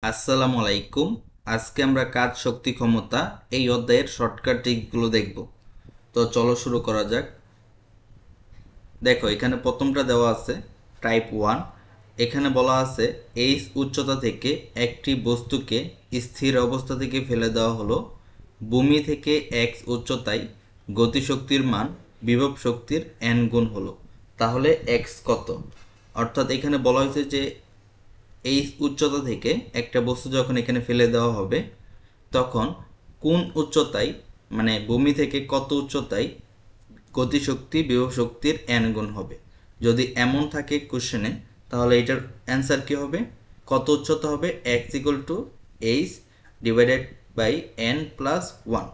আসসালামু আলাইকুম। আজকে আমরা কাজ শক্তি ক্ষমতা এই অধ্যায়ের শর্টকাট ট্রিকগুলো দেখব। তো চলো শুরু করা যাক। দেখো এখানে প্রথমটা দেওয়া আছে টাইপ 1। এখানে বলা আছে এই উচ্চতা থেকে একটি বস্তুকে স্থির অবস্থা থেকে ফেলে দেওয়া হলো। ভূমি থেকে এক্স উচ্চতায় গতিশক্তির মান বিভব শক্তির এন গুণ হলো। তাহলে এক্স কত? অর্থাৎ এখানে বলা হয়েছে যে এই উচ্চতা থেকে একটা বস্তু যখন এখানে ফেলে দেওয়া হবে তখন কোন উচ্চতায়, মানে ভূমি থেকে কত উচ্চতায় গতিশক্তি বিভব শক্তির এন গুণ হবে। যদি এমন থাকে কোশ্চেনে, তাহলে এটার অ্যান্সার কি হবে? কত উচ্চতা হবে? X equal to H divided by N plus one.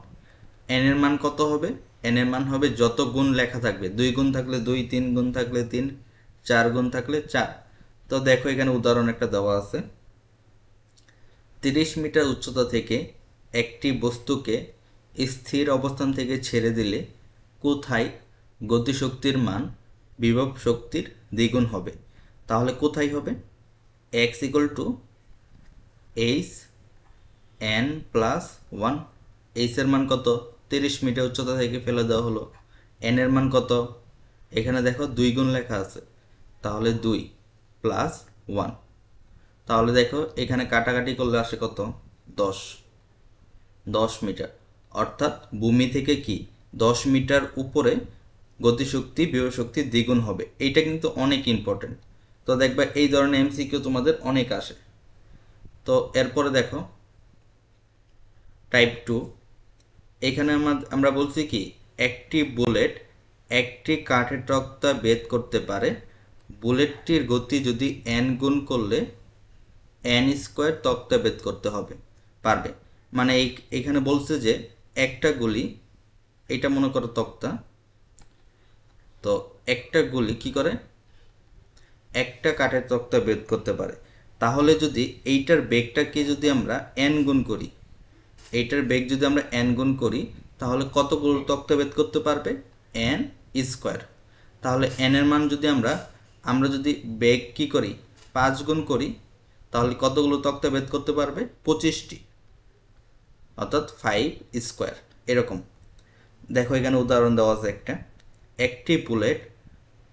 N এর মান কত হবে? এন এর মান হবে যত গুণ লেখা থাকবে, 2 গুণ থাকলে 2, 3 গুণ থাকলে 3, 4 গুণ থাকলে 4। তো দেখো এখানে উদাহরণ একটা দেওয়া আছে। 30 মিটার উচ্চতা থেকে একটি বস্তুকে স্থির অবস্থান থেকে ছেড়ে দিলে কোথায় গতিশক্তির মান বিভব শক্তির দ্বিগুণ হবে? তাহলে কোথায় হবে? X equal to H N plus one. H এর মান কত? 30 মিটার উচ্চতা থেকে ফেলে দেওয়া হলো। এন এর মান কত? এখানে দেখো 2 গুণ লেখা আছে, তাহলে 2 প্লাস ওয়ান। তাহলে দেখো এখানে কাটাকাটি করলে আসে কত? 10। 10 মিটার, অর্থাৎ ভূমি থেকে কি 10 মিটার উপরে গতিশক্তি বিভব শক্তি দ্বিগুণ হবে। এইটা কিন্তু অনেক ইম্পর্টেন্ট। তো দেখবা এই ধরনের এমসিকিউ তোমাদের অনেক আসে। তো এরপরে দেখো টাইপ 2। এখানে আমরা বলছি কি একটি বুলেট একটি কাঠের তক্তা ভেদ করতে পারে। বুলেটটির গতি যদি এন গুণ করলে এন স্কোয়ার তক্তা ভেদ করতে হবে পারবে। মানে এখানে বলছে যে একটা গুলি, এটা মনে করো তক্তা, তো একটা গুলি কি করে? একটা কাঠের তক্তা ভেদ করতে পারে। তাহলে যদি এইটার বেগটাকে যদি আমরা এন গুণ করি, এইটার বেগ যদি আমরা এন গুণ করি, তাহলে কতগুলো তক্তা ভেদ করতে পারবে? N square. তাহলে এন এর মান যদি আমরা আমরা যদি বেগ কি করি 5 গুণ করি, তাহলে কতগুলো তক্তা ভেদ করতে পারবে? 25টি, অর্থাৎ 5 স্কোয়ার। এরকম দেখো এখানে উদাহরণ দেওয়া আছে একটা। একটি বুলেট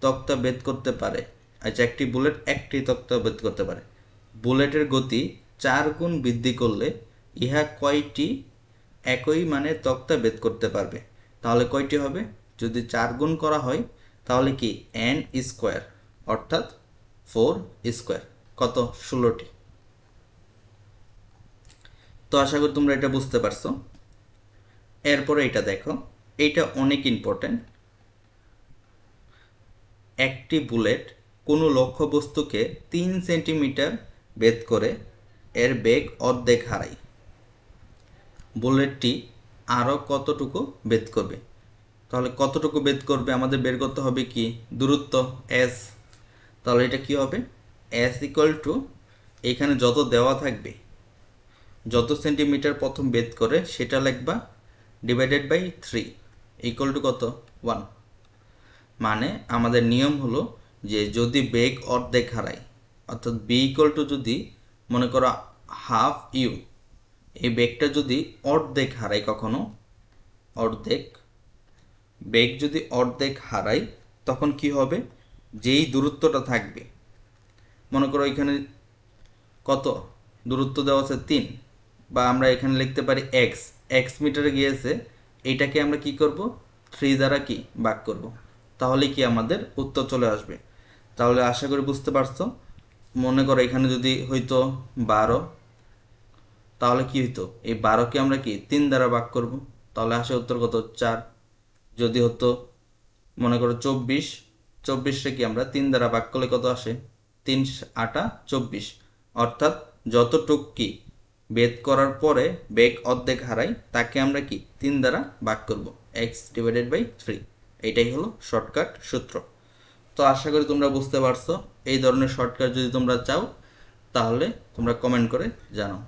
তক্তা ভেদ করতে পারে। আচ্ছা, একটি বুলেট একটি তক্তা ভেদ করতে পারে। বুলেটের গতি 4 গুণ বৃদ্ধি করলে ইহা কয়টি একই মানে তক্তা ভেদ করতে পারবে? তাহলে কয়টি হবে? যদি 4 গুণ করা হয় তাহলে কি এন স্কোয়ার, অর্থাৎ 4 স্কোয়ার। কত? 16টি। তো আশা করি তোমরা এটা বুঝতে পারছো। এরপরে এটা দেখো, এইটা অনেক ইম্পর্টেন্ট। একটি বুলেট কোনো লক্ষ্যবস্তুকে 3 সেন্টিমিটার ভেদ করে এর বেগ অর্ধেক হারায়। বুলেটটি আরও কতটুকু ভেদ করবে? তাহলে কতটুকু ভেদ করবে আমাদের বের করতে হবে কি দূরত্ব এস। তাহলে এটা কি হবে? এস ইকুয়াল টু এখানে যত দেওয়া থাকবে, যত সেন্টিমিটার প্রথম ভেদ করে সেটা লিখবা ডিভাইডেড বাই 3 ইকুয়াল টু কত? 1। মানে আমাদের নিয়ম হলো যে যদি বেগ অর্ধেক হারায়, অর্থাৎ বি ইকুয়াল টু যদি মনে করো হাফ ইউ, এই বেগটা যদি অর্ধেক হারায়, কখনো অর্ধেক বেগ যদি অর্ধেক হারায়, তখন কি হবে? যেই দূরত্বটা থাকবে, মনে করো এখানে কত দূরত্ব দেওয়া আছে 3, বা আমরা এখানে লিখতে পারি এক্স, এক্স মিটারে গিয়েছে, এইটাকে আমরা কি করব 3 দ্বারা কি ভাগ করব। তাহলে কি আমাদের উত্তর চলে আসবে। তাহলে আশা করি বুঝতে পারছো। মনে করো এখানে যদি হইতো 12, তাহলে কি হইতো? এই 12কে আমরা কি 3 দ্বারা ভাগ করব, তাহলে আসে উত্তর কত? 4। যদি হতো মনে করো 24, 24টা কি আমরা 3 দ্বারা ভাগ করলে কত আসে? 3 8 24। অর্থাৎ যতটুক কি ভেদ করার পরে বেগ অর্ধেক হারাই, তাকে আমরা কি 3 দ্বারা ভাগ করব, এক্স ডিভাইডেড বাই 3। এটাই হলো শর্টকাট সূত্র। তো আশা করি তোমরা বুঝতে পারছো। এই ধরনের শর্টকাট যদি তোমরা চাও, তাহলে তোমরা কমেন্ট করে জানাও।